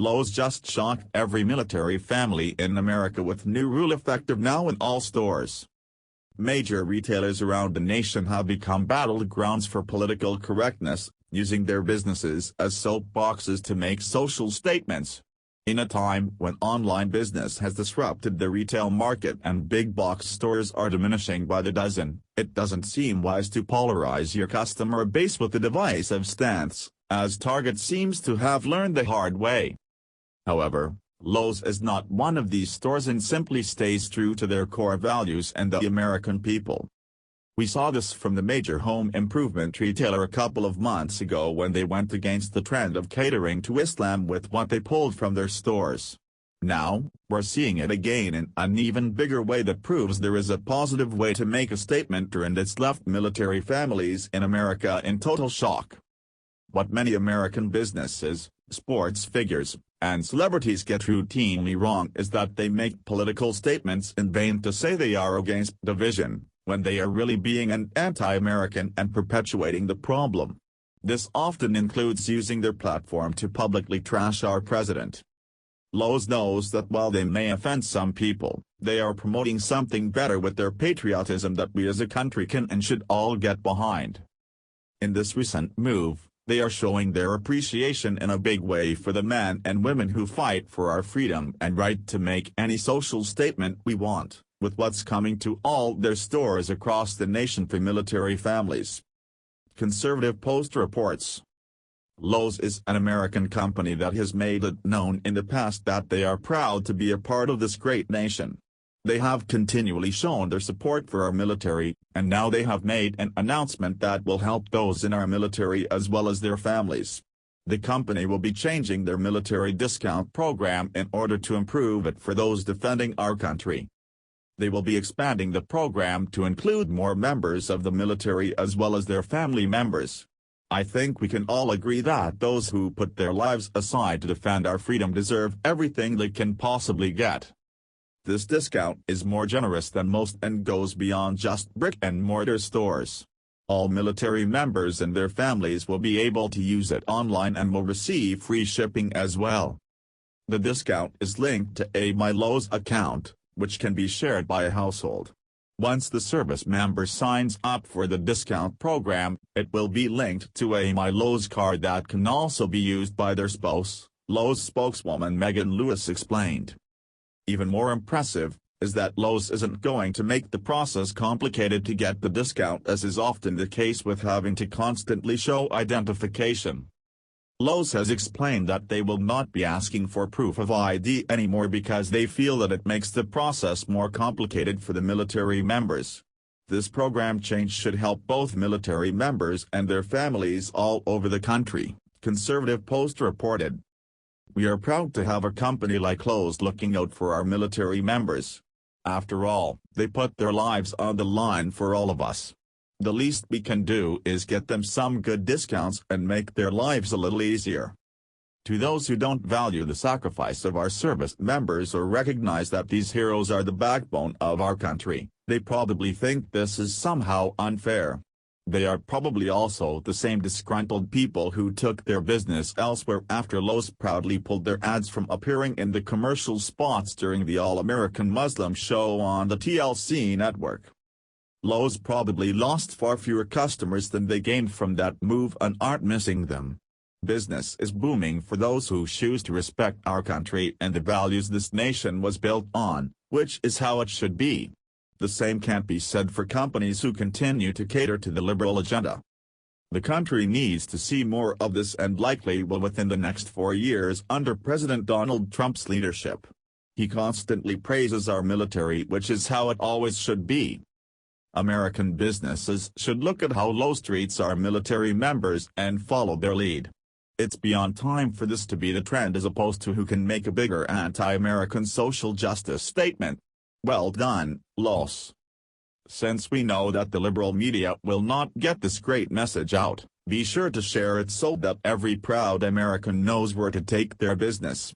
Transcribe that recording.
Lowe's just shocked every military family in America with new rule effective now in all stores. Major retailers around the nation have become battlegrounds for political correctness, using their businesses as soapboxes to make social statements. In a time when online business has disrupted the retail market and big box stores are diminishing by the dozen, it doesn't seem wise to polarize your customer base with a divisive stance, as Target seems to have learned the hard way. However, Lowe's is not one of these stores and simply stays true to their core values and the American people. We saw this from the major home improvement retailer a couple of months ago when they went against the trend of catering to Islam with what they pulled from their stores. Now, we're seeing it again in an even bigger way that proves there is a positive way to make a statement, and it's left military families in America in total shock. What many American businesses, sports figures, and celebrities get routinely wrong is that they make political statements in vain to say they are against division, when they are really being an anti-American and perpetuating the problem. This often includes using their platform to publicly trash our president. Lowe's knows that while they may offend some people, they are promoting something better with their patriotism that we as a country can and should all get behind. In this recent move, they are showing their appreciation in a big way for the men and women who fight for our freedom and right to make any social statement we want, with what's coming to all their stores across the nation for military families. Conservative Post reports. Lowe's is an American company that has made it known in the past that they are proud to be a part of this great nation. They have continually shown their support for our military, and now they have made an announcement that will help those in our military as well as their families. The company will be changing their military discount program in order to improve it for those defending our country. They will be expanding the program to include more members of the military as well as their family members. I think we can all agree that those who put their lives aside to defend our freedom deserve everything they can possibly get. This discount is more generous than most and goes beyond just brick-and-mortar stores. All military members and their families will be able to use it online and will receive free shipping as well. The discount is linked to a My Lowe's account, which can be shared by a household. Once the service member signs up for the discount program, it will be linked to a My Lowe's card that can also be used by their spouse, Lowe's spokeswoman Megan Lewis explained. Even more impressive is that Lowe's isn't going to make the process complicated to get the discount, as is often the case with having to constantly show identification. Lowe's has explained that they will not be asking for proof of ID anymore because they feel that it makes the process more complicated for the military members. This program change should help both military members and their families all over the country, Conservative Post reported. We are proud to have a company like Lowe's looking out for our military members. After all, they put their lives on the line for all of us. The least we can do is get them some good discounts and make their lives a little easier. To those who don't value the sacrifice of our service members or recognize that these heroes are the backbone of our country, they probably think this is somehow unfair. They are probably also the same disgruntled people who took their business elsewhere after Lowe's proudly pulled their ads from appearing in the commercial spots during the All-American Muslim show on the TLC network. Lowe's probably lost far fewer customers than they gained from that move and aren't missing them. Business is booming for those who choose to respect our country and the values this nation was built on, which is how it should be. The same can't be said for companies who continue to cater to the liberal agenda. The country needs to see more of this and likely will within the next 4 years under President Donald Trump's leadership. He constantly praises our military, which is how it always should be. American businesses should look at how Lowe's treats our military members and follow their lead. It's beyond time for this to be the trend as opposed to who can make a bigger anti-American social justice statement. Well done, Lowe's. Since we know that the liberal media will not get this great message out, be sure to share it so that every proud American knows where to take their business.